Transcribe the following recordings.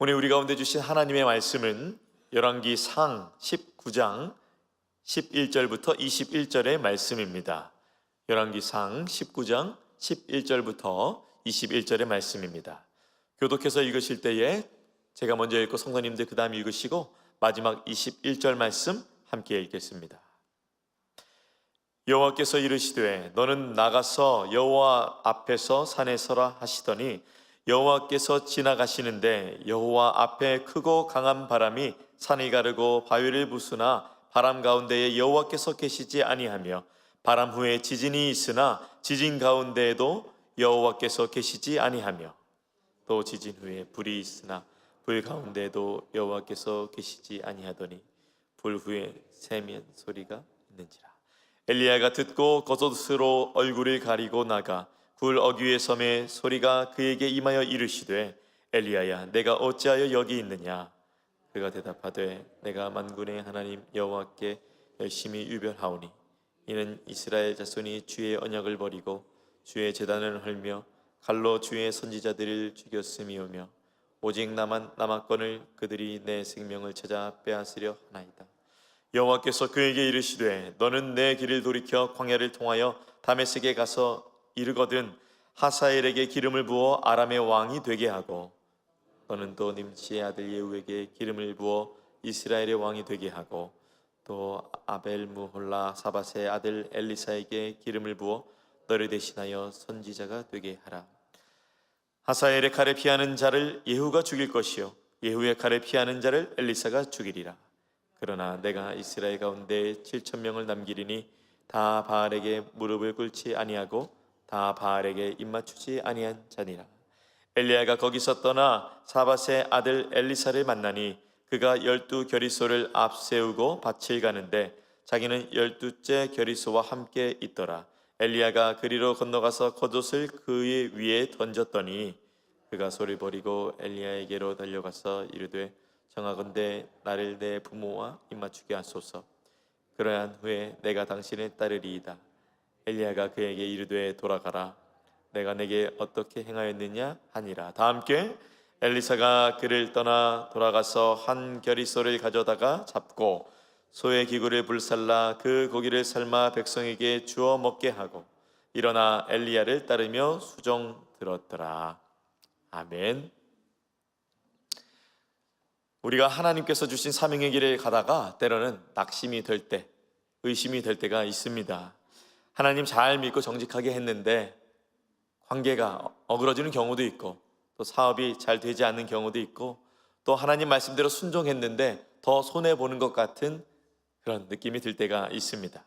오늘 우리 가운데 주신 하나님의 말씀은 열왕기상 19장 11절부터 21절의 말씀입니다. 열왕기상 19장 11절부터 21절의 말씀입니다. 교독해서 읽으실 때에 제가 먼저 읽고 성도님들 그 다음 읽으시고 마지막 21절 말씀 함께 읽겠습니다. 여호와께서 이르시되 너는 나가서 여호와 앞에서 산에 서라 하시더니 여호와께서 지나가시는데 여호와 앞에 크고 강한 바람이 산을 가르고 바위를 부수나 바람 가운데에 여호와께서 계시지 아니하며 바람 후에 지진이 있으나 지진 가운데에도 여호와께서 계시지 아니하며 또 지진 후에 불이 있으나 불 가운데에도 여호와께서 계시지 아니하더니 불 후에 세면 소리가 있는지라. 엘리야가 듣고 겉옷으로 얼굴을 가리고 나가 굴 어귀의 섬에 소리가 그에게 임하여 이르시되 엘리야야 내가 어찌하여 여기 있느냐. 그가 대답하되 내가 만군의 하나님 여호와께 열심히 유별하오니 이는 이스라엘 자손이 주의 언약을 버리고 주의 제단을 헐며 칼로 주의 선지자들을 죽였음이오며 오직 나만 남았거늘 그들이 내 생명을 찾아 빼앗으려 하나이다. 여호와께서 그에게 이르시되 너는 내 길을 돌이켜 광야를 통하여 다메섹에 가서 이르거든 하사엘에게 기름을 부어 아람의 왕이 되게 하고 너는 또 님시의 아들 예후에게 기름을 부어 이스라엘의 왕이 되게 하고 또 아벨무홀라 사밧의 아들 엘리사에게 기름을 부어 너를 대신하여 선지자가 되게 하라. 하사엘의 칼에 피하는 자를 예후가 죽일 것이요 예후의 칼에 피하는 자를 엘리사가 죽이리라. 그러나 내가 이스라엘 가운데 7,000명을 남기리니 다 바알에게 무릎을 꿇지 아니하고 다 바알에게 입맞추지 아니한 자니라. 엘리야가 거기서 떠나 사밧의 아들 엘리사를 만나니 그가 12겨리소를 앞세우고 밭을 가는데 자기는 12째 겨리소와 함께 있더라. 엘리야가 그리로 건너가서 겉옷을 그의 위에 던졌더니 그가 소리 버리고 엘리야에게로 달려가서 이르되 청하건대 나를 내 부모와 입맞추게 하소서. 그러한 후에 내가 당신을 따르리이다. 엘리야가 그에게 이르되 돌아가라. 내가 내게 어떻게 행하였느냐 하니라. 다 함께 엘리사가 그를 떠나 돌아가서 한 겨리소를 가져다가 잡고 소의 기구를 불살라 그 고기를 삶아 백성에게 주어 먹게 하고 일어나 엘리야를 따르며 수종 들었더라. 아멘. 우리가 하나님께서 주신 사명의 길을 가다가 때로는 낙심이 될 때, 의심이 될 때가 있습니다. 하나님 잘 믿고 정직하게 했는데 관계가 어그러지는 경우도 있고 또 사업이 잘 되지 않는 경우도 있고 또 하나님 말씀대로 순종했는데 더 손해보는 것 같은 그런 느낌이 들 때가 있습니다.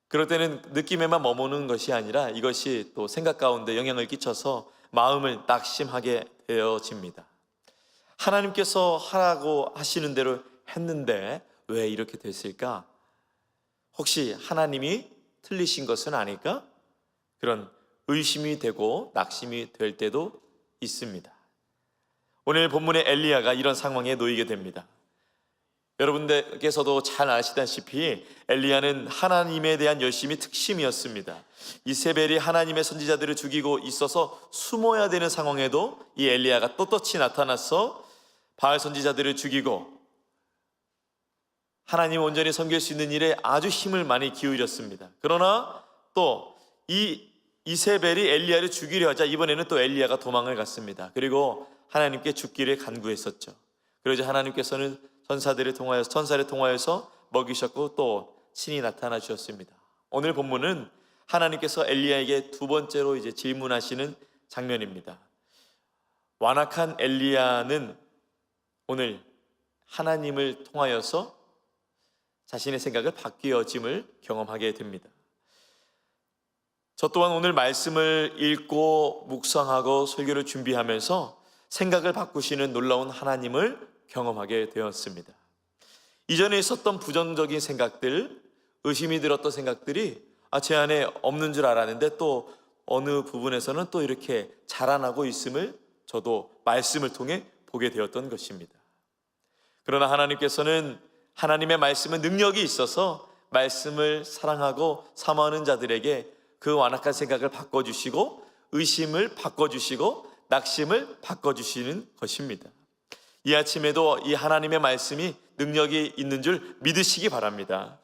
그럴 때는 느낌에만 머무는 것이 아니라 이것이 또 생각 가운데 영향을 끼쳐서 마음을 낙심하게 되어집니다. 하나님께서 하라고 하시는 대로 했는데 왜 이렇게 됐을까? 혹시 하나님이 틀리신 것은 아닐까? 그런 의심이 되고 낙심이 될 때도 있습니다. 오늘 본문의 엘리야가 이런 상황에 놓이게 됩니다. 여러분들께서도 잘 아시다시피 엘리야는 하나님에 대한 열심이 특심이었습니다. 이세벨이 하나님의 선지자들을 죽이고 있어서 숨어야 되는 상황에도 이 엘리야가 떳떳이 나타나서 바알 선지자들을 죽이고 하나님 온전히 섬길 수 있는 일에 아주 힘을 많이 기울였습니다. 그러나 또 이 이세벨이 엘리야를 죽이려 하자 이번에는 또 엘리야가 도망을 갔습니다. 그리고 하나님께 죽기를 간구했었죠. 그러자 하나님께서는 천사를 통하여서 먹이셨고 또 친히 나타나 주셨습니다. 오늘 본문은 하나님께서 엘리야에게 두 번째로 이제 질문하시는 장면입니다. 완악한 엘리야는 오늘 하나님을 통하여서 자신의 생각을 바뀌어짐을 경험하게 됩니다. 저 또한 오늘 말씀을 읽고 묵상하고 설교를 준비하면서 생각을 바꾸시는 놀라운 하나님을 경험하게 되었습니다. 이전에 있었던 부정적인 생각들, 의심이 들었던 생각들이 제 안에 없는 줄 알았는데 또 어느 부분에서는 또 이렇게 자라나고 있음을 저도 말씀을 통해 보게 되었던 것입니다. 그러나 하나님께서는 하나님의 말씀은 능력이 있어서 말씀을 사랑하고 사모하는 자들에게 그 완악한 생각을 바꿔주시고 의심을 바꿔주시고 낙심을 바꿔주시는 것입니다. 이 아침에도 이 하나님의 말씀이 능력이 있는 줄 믿으시기 바랍니다.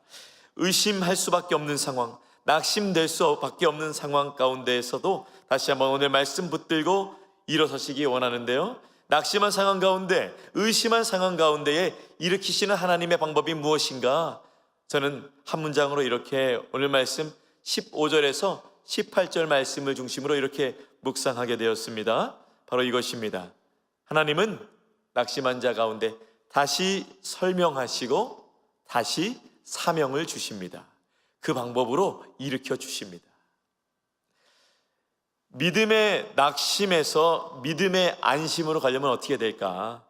의심할 수밖에 없는 상황, 낙심될 수밖에 없는 상황 가운데에서도 다시 한번 오늘 말씀 붙들고 일어서시기 원하는데요, 낙심한 상황 가운데, 의심한 상황 가운데에 일으키시는 하나님의 방법이 무엇인가? 저는 한 문장으로 이렇게 오늘 말씀 15절에서 18절 말씀을 중심으로 이렇게 묵상하게 되었습니다. 바로 이것입니다. 하나님은 낙심한 자 가운데 다시 설명하시고 다시 사명을 주십니다. 그 방법으로 일으켜 주십니다. 믿음의 낙심에서 믿음의 안심으로 가려면 어떻게 될까?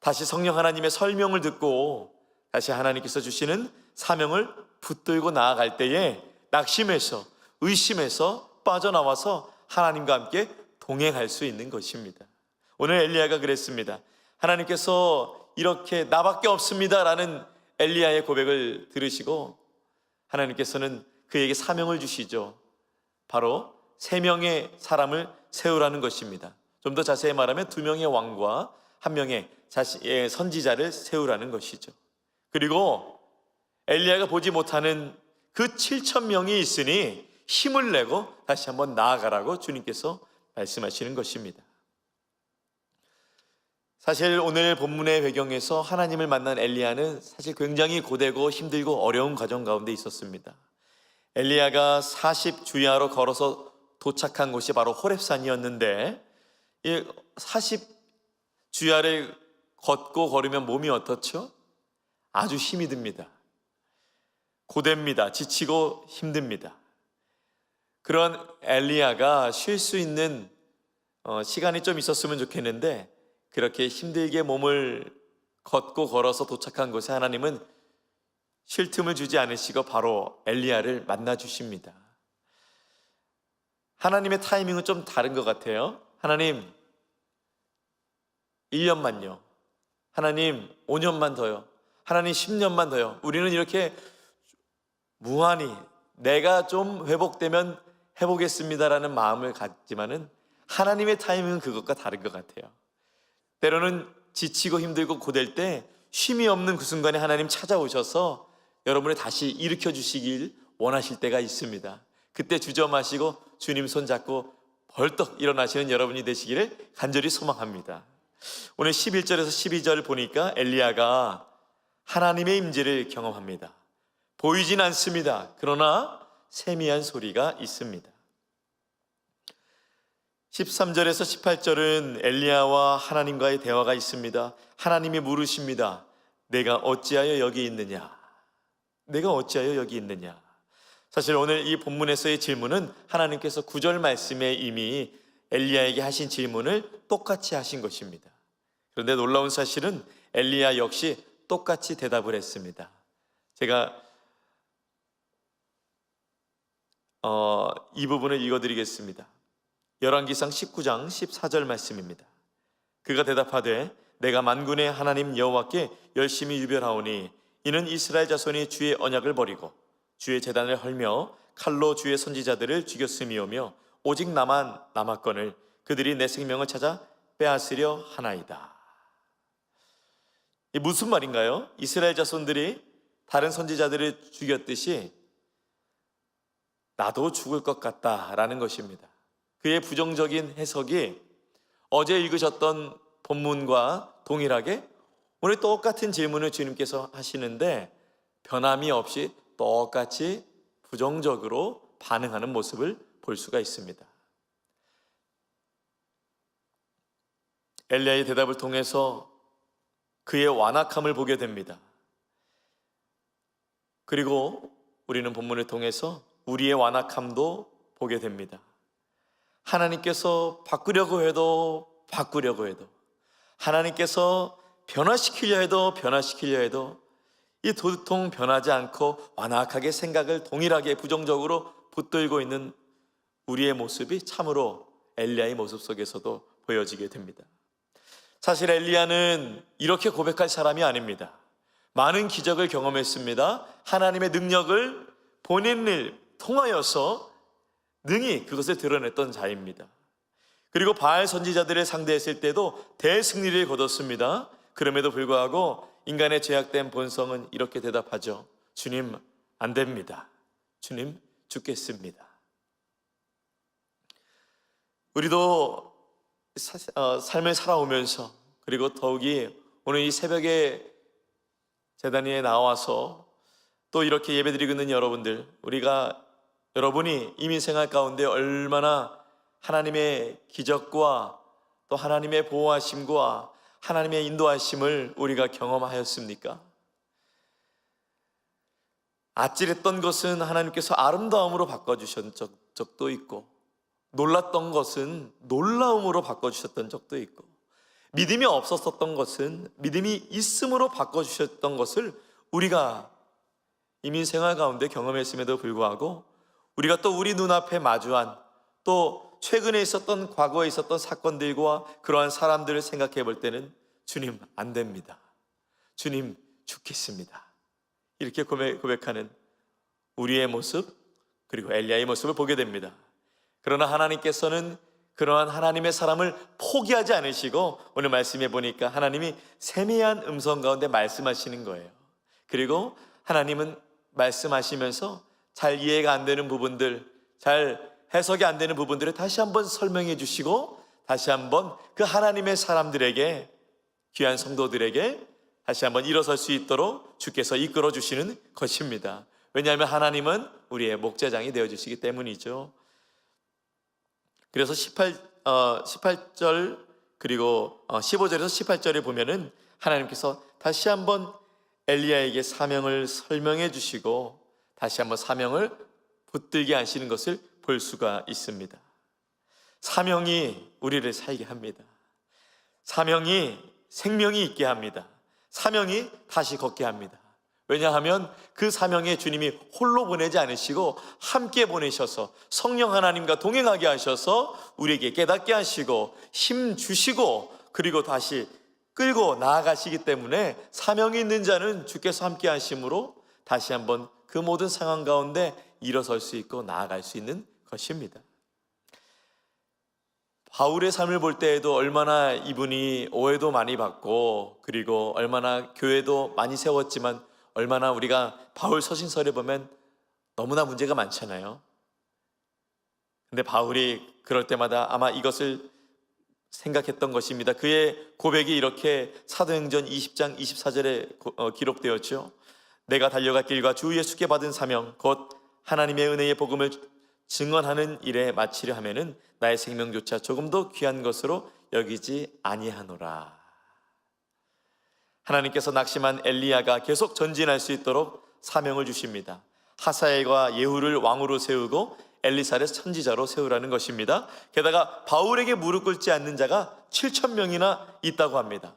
다시 성령 하나님의 설명을 듣고 다시 하나님께서 주시는 사명을 붙들고 나아갈 때에 낙심에서, 의심에서 빠져나와서 하나님과 함께 동행할 수 있는 것입니다. 오늘 엘리야가 그랬습니다. 하나님께서 이렇게 나밖에 없습니다 라는 엘리야의 고백을 들으시고 하나님께서는 그에게 사명을 주시죠. 바로 3명의 사람을 세우라는 것입니다. 좀 더 자세히 말하면 2명의 왕과 1명의 자신의 선지자를 세우라는 것이죠. 그리고 엘리야가 보지 못하는 그 7,000명이 있으니 힘을 내고 다시 한번 나아가라고 주님께서 말씀하시는 것입니다. 사실 오늘 본문의 배경에서 하나님을 만난 엘리야는 사실 굉장히 고되고 힘들고 어려운 과정 가운데 있었습니다. 엘리야가 40주야로 걸어서 도착한 곳이 바로 호렙산이었는데, 이 40주야를 걷고 걸으면 몸이 어떻죠? 아주 힘이 듭니다. 고됩니다. 지치고 힘듭니다. 그런 엘리야가 쉴 수 있는 시간이 좀 있었으면 좋겠는데, 그렇게 힘들게 몸을 걷고 걸어서 도착한 곳에 하나님은 쉴 틈을 주지 않으시고 바로 엘리야를 만나 주십니다. 하나님의 타이밍은 좀 다른 것 같아요. 하나님 1년만요. 하나님 5년만 더요. 하나님 10년만 더요. 우리는 이렇게 무한히 내가 좀 회복되면 해보겠습니다라는 마음을 갖지만은 하나님의 타이밍은 그것과 다른 것 같아요. 때로는 지치고 힘들고 고될 때 쉼이 없는 그 순간에 하나님 찾아오셔서 여러분을 다시 일으켜 주시길 원하실 때가 있습니다. 그때 주저마시고 주님 손잡고 벌떡 일어나시는 여러분이 되시기를 간절히 소망합니다. 오늘 11절에서 12절 보니까 엘리야가 하나님의 임재를 경험합니다. 보이진 않습니다. 그러나 세미한 소리가 있습니다. 13절에서 18절은 엘리야와 하나님과의 대화가 있습니다. 하나님이 물으십니다. 내가 어찌하여 여기 있느냐? 내가 어찌하여 여기 있느냐? 사실 오늘 이 본문에서의 질문은 하나님께서 9절 말씀에 이미 엘리야에게 하신 질문을 똑같이 하신 것입니다. 그런데 놀라운 사실은 엘리야 역시 똑같이 대답을 했습니다. 제가 이 부분을 읽어드리겠습니다. 열왕기상 19장 14절 말씀입니다. 그가 대답하되 내가 만군의 하나님 여호와께 열심히 유별하오니 이는 이스라엘 자손이 주의 언약을 버리고 주의 제단을 헐며 칼로 주의 선지자들을 죽였음이오며 오직 나만 남았거늘 그들이 내 생명을 찾아 빼앗으려 하나이다. 이 무슨 말인가요? 이스라엘 자손들이 다른 선지자들을 죽였듯이 나도 죽을 것 같다라는 것입니다. 그의 부정적인 해석이 어제 읽으셨던 본문과 동일하게 오늘 똑같은 질문을 주님께서 하시는데 변함이 없이 똑같이 부정적으로 반응하는 모습을 볼 수가 있습니다. 엘리야의 대답을 통해서 그의 완악함을 보게 됩니다. 그리고 우리는 본문을 통해서 우리의 완악함도 보게 됩니다. 하나님께서 바꾸려고 해도 하나님께서 변화시키려 해도 이 도통 변하지 않고 완악하게 생각을 동일하게 부정적으로 붙들고 있는 우리의 모습이 참으로 엘리야의 모습 속에서도 보여지게 됩니다. 사실 엘리야는 이렇게 고백할 사람이 아닙니다. 많은 기적을 경험했습니다. 하나님의 능력을 본인을 통하여서 능히 그것을 드러냈던 자입니다. 그리고 바알 선지자들을 상대했을 때도 대승리를 거뒀습니다. 그럼에도 불구하고 인간의 죄악된 본성은 이렇게 대답하죠. 주님, 안 됩니다. 주님, 죽겠습니다. 우리도 삶을 살아오면서, 그리고 더욱이 오늘 이 새벽에 제단 위에 나와서 또 이렇게 예배드리고 있는 여러분이 이민 생활 가운데 얼마나 하나님의 기적과 또 하나님의 보호하심과 하나님의 인도하심을 우리가 경험하였습니까? 아찔했던 것은 하나님께서 아름다움으로 바꿔주셨던 적도 있고, 놀랐던 것은 놀라움으로 바꿔주셨던 적도 있고, 믿음이 없었던 것은 믿음이 있음으로 바꿔주셨던 것을 우리가 이민 생활 가운데 경험했음에도 불구하고, 우리가 또 우리 눈앞에 마주한, 또 최근에 있었던, 과거에 있었던 사건들과 그러한 사람들을 생각해 볼 때는 주님, 안 됩니다. 주님, 죽겠습니다. 이렇게 고백하는 우리의 모습, 그리고 엘리야의 모습을 보게 됩니다. 그러나 하나님께서는 그러한 하나님의 사람을 포기하지 않으시고, 오늘 말씀해 보니까 하나님이 세미한 음성 가운데 말씀하시는 거예요. 그리고 하나님은 말씀하시면서 잘 이해가 안 되는 부분들, 잘 해석이 안 되는 부분들을 다시 한번 설명해 주시고, 다시 한번 그 하나님의 사람들에게, 귀한 성도들에게 다시 한번 일어설 수 있도록 주께서 이끌어 주시는 것입니다. 왜냐하면 하나님은 우리의 목자장이 되어주시기 때문이죠. 그래서 18절 그리고 15절에서 18절에 보면은 하나님께서 다시 한번 엘리야에게 사명을 설명해 주시고, 다시 한번 사명을 붙들게 하시는 것을 볼 수가 있습니다. 사명이 우리를 살게 합니다. 사명이 생명이 있게 합니다. 사명이 다시 걷게 합니다. 왜냐하면 그 사명에 주님이 홀로 보내지 않으시고 함께 보내셔서 성령 하나님과 동행하게 하셔서 우리에게 깨닫게 하시고 힘 주시고, 그리고 다시 끌고 나아가시기 때문에 사명이 있는 자는 주께서 함께 하심으로 다시 한번 그 모든 상황 가운데 일어설 수 있고 나아갈 수 있는 것입니다. 바울의 삶을 볼 때에도 얼마나 이분이 오해도 많이 받고, 그리고 얼마나 교회도 많이 세웠지만, 얼마나 우리가 바울 서신서를 보면 너무나 문제가 많잖아요. 근데 바울이 그럴 때마다 아마 이것을 생각했던 것입니다. 그의 고백이 이렇게 사도행전 20장 24절에 기록되었죠. 내가 달려갈 길과 주 예수께 받은 사명, 곧 하나님의 은혜의 복음을 증언하는 일에 마치려 하면은 나의 생명조차 조금도 귀한 것으로 여기지 아니하노라. 하나님께서 낙심한 엘리야가 계속 전진할 수 있도록 사명을 주십니다. 하사엘과 예후를 왕으로 세우고 엘리사를 선지자로 세우라는 것입니다. 게다가 바울에게 무릎 꿇지 않는 자가 7,000명이나 있다고 합니다.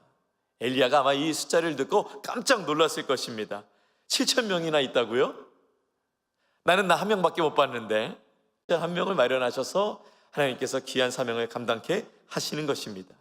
엘리야가 아마 이 숫자를 듣고 깜짝 놀랐을 것입니다. 7,000명이나 있다고요? 나는 나 한 명밖에 못 봤는데. 한 명을 마련하셔서 하나님께서 귀한 사명을 감당케 하시는 것입니다.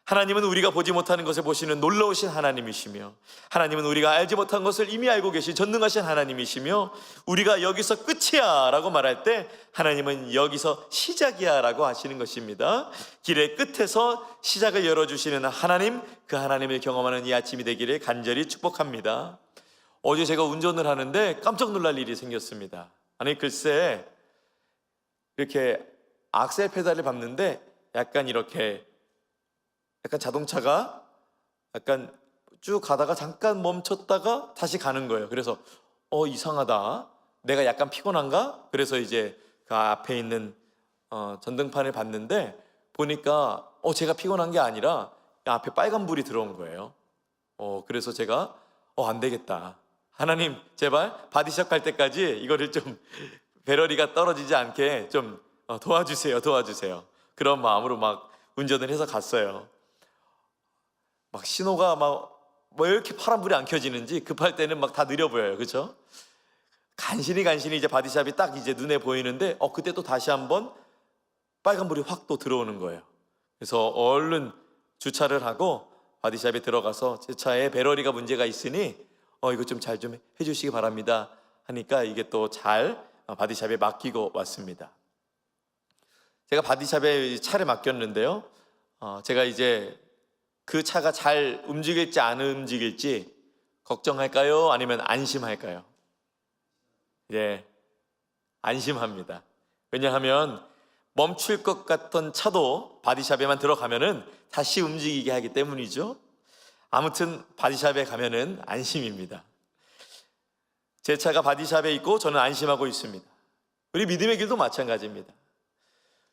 하나님은 우리가 보지 못하는 것을 보시는 놀라우신 하나님이시며, 하나님은 우리가 알지 못한 것을 이미 알고 계신 전능하신 하나님이시며, 우리가 여기서 끝이야 라고 말할 때 하나님은 여기서 시작이야 라고 하시는 것입니다. 길의 끝에서 시작을 열어주시는 하나님, 그 하나님을 경험하는 이 아침이 되기를 간절히 축복합니다. 어제 제가 운전을 하는데 깜짝 놀랄 일이 생겼습니다. 아니 글쎄, 이렇게 악셀 페달을 밟는데 약간 자동차가 약간 쭉 가다가 잠깐 멈췄다가 다시 가는 거예요. 그래서 이상하다, 내가 약간 피곤한가? 그래서 이제 그 앞에 있는 전등판을 봤는데 보니까 제가 피곤한 게 아니라 앞에 빨간 불이 들어온 거예요. 그래서 제가 안 되겠다, 하나님 제발 바디샵 갈 때까지 이거를 좀 배러리가 떨어지지 않게 좀 도와주세요. 그런 마음으로 막 운전을 해서 갔어요. 막 신호가 왜 이렇게 파란불이 안 켜지는지 급할 때는 막 다 느려 보여요. 그렇죠? 간신히 이제 바디샵이 딱 이제 눈에 보이는데 그때 또 다시 한번 빨간불이 확 또 들어오는 거예요. 그래서 얼른 주차를 하고 바디샵에 들어가서 제 차에 배러리가 문제가 있으니 이거 좀 잘 좀 해주시기 바랍니다 하니까 이게 또 잘 바디샵에 맡기고 왔습니다. 제가 바디샵에 차를 맡겼는데요, 제가 이제 그 차가 잘 움직일지 안 움직일지 걱정할까요? 아니면 안심할까요? 예, 안심합니다. 왜냐하면 멈출 것 같던 차도 바디샵에만 들어가면은 다시 움직이게 하기 때문이죠. 아무튼 바디샵에 가면은 안심입니다. 제 차가 바디샵에 있고 저는 안심하고 있습니다. 우리 믿음의 길도 마찬가지입니다.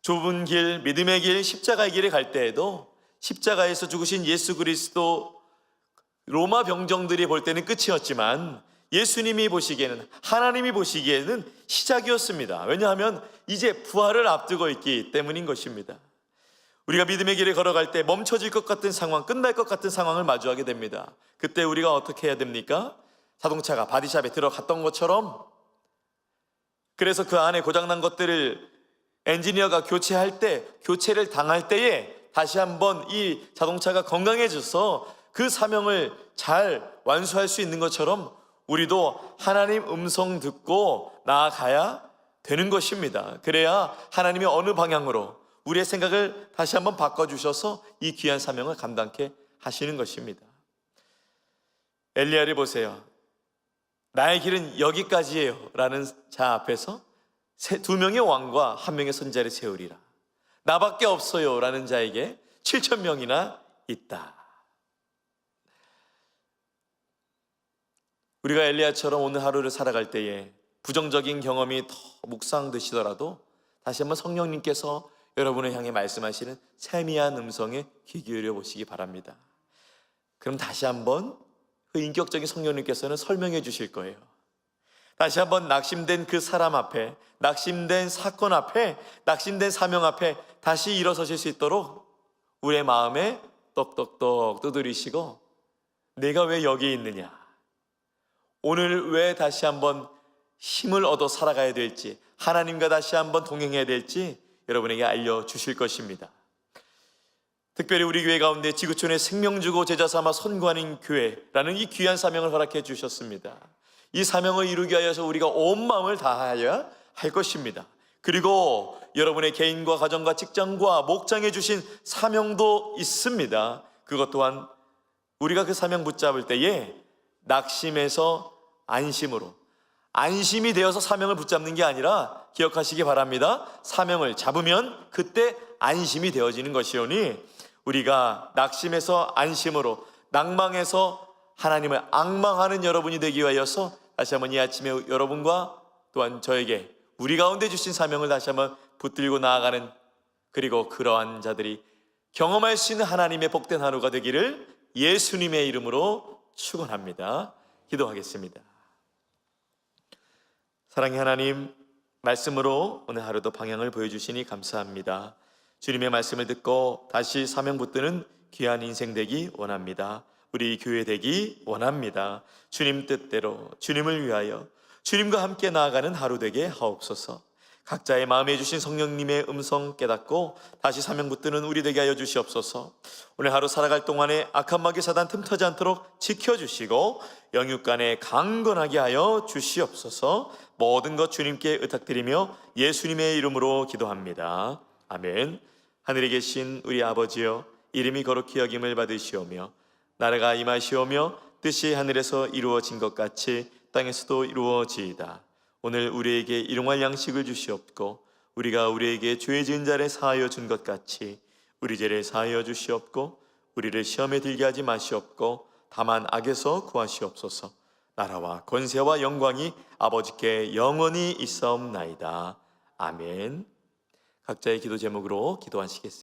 좁은 길, 믿음의 길, 십자가의 길에 갈 때에도 십자가에서 죽으신 예수 그리스도, 로마 병정들이 볼 때는 끝이었지만 예수님이 보시기에는, 하나님이 보시기에는 시작이었습니다. 왜냐하면 이제 부활을 앞두고 있기 때문인 것입니다. 우리가 믿음의 길에 걸어갈 때 멈춰질 것 같은 상황, 끝날 것 같은 상황을 마주하게 됩니다. 그때 우리가 어떻게 해야 됩니까? 자동차가 바디샵에 들어갔던 것처럼, 그래서 그 안에 고장난 것들을 엔지니어가 교체할 때, 교체를 당할 때에 다시 한번 이 자동차가 건강해져서 그 사명을 잘 완수할 수 있는 것처럼 우리도 하나님 음성 듣고 나아가야 되는 것입니다. 그래야 하나님이 어느 방향으로 우리의 생각을 다시 한번 바꿔주셔서 이 귀한 사명을 감당케 하시는 것입니다. 엘리야를 보세요. 나의 길은 여기까지예요 라는 자 앞에서 두 명의 왕과 한 명의 선자를 세우리라. 나밖에 없어요 라는 자에게 7,000명이나 있다. 우리가 엘리야처럼 오늘 하루를 살아갈 때에 부정적인 경험이 더 묵상되시더라도 다시 한번 성령님께서 여러분을 향해 말씀하시는 세미한 음성에 귀 기울여 보시기 바랍니다. 그럼 다시 한번 그 인격적인 성령님께서는 설명해 주실 거예요. 다시 한번 낙심된 그 사람 앞에, 낙심된 사건 앞에, 낙심된 사명 앞에 다시 일어서실 수 있도록 우리의 마음에 똑똑똑 두드리시고, 내가 왜 여기 있느냐, 오늘 왜 다시 한번 힘을 얻어 살아가야 될지, 하나님과 다시 한번 동행해야 될지 여러분에게 알려주실 것입니다. 특별히 우리 교회 가운데 지구촌에 생명 주고 제자 삼아 선구하는 교회라는 이 귀한 사명을 허락해 주셨습니다. 이 사명을 이루기 위해서 우리가 온 마음을 다하여야 할 것입니다. 그리고 여러분의 개인과 가정과 직장과 목장해 주신 사명도 있습니다. 그것 또한 우리가 그 사명 붙잡을 때에 낙심에서 안심으로, 안심이 되어서 사명을 붙잡는 게 아니라 기억하시기 바랍니다. 사명을 잡으면 그때 안심이 되어지는 것이오니 우리가 낙심에서 안심으로, 낭망에서 하나님을 앙망하는 여러분이 되기 위하여서 다시 한번 이 아침에 여러분과 또한 저에게 우리 가운데 주신 사명을 다시 한번 붙들고 나아가는, 그리고 그러한 자들이 경험할 수 있는 하나님의 복된 하루가 되기를 예수님의 이름으로 축원합니다. 기도하겠습니다. 사랑의 하나님, 말씀으로 오늘 하루도 방향을 보여주시니 감사합니다. 주님의 말씀을 듣고 다시 사명 붙드는 귀한 인생 되기 원합니다. 우리 교회 되기 원합니다. 주님 뜻대로, 주님을 위하여 주님과 함께 나아가는 하루 되게 하옵소서. 각자의 마음에 주신 성령님의 음성 깨닫고 다시 사명 붙드는 우리 되게 하여 주시옵소서. 오늘 하루 살아갈 동안에 악한 마귀 사단 틈타지 않도록 지켜주시고 영육간에 강건하게 하여 주시옵소서. 모든 것 주님께 의탁드리며 예수님의 이름으로 기도합니다. 아멘. 하늘에 계신 우리 아버지여, 이름이 거룩히 여김을 받으시오며 나라가 임하시오며 뜻이 하늘에서 이루어진 것 같이 땅에서도 이루어지이다. 오늘 우리에게 일용할 양식을 주시옵고 우리가 우리에게 죄 지은 자를 사하여 준 것 같이 우리 죄를 사하여 주시옵고 우리를 시험에 들게 하지 마시옵고 다만 악에서 구하시옵소서. 나라와 권세와 영광이 아버지께 영원히 있사옵나이다. 아멘. 각자의 기도 제목으로 기도하시겠습니다.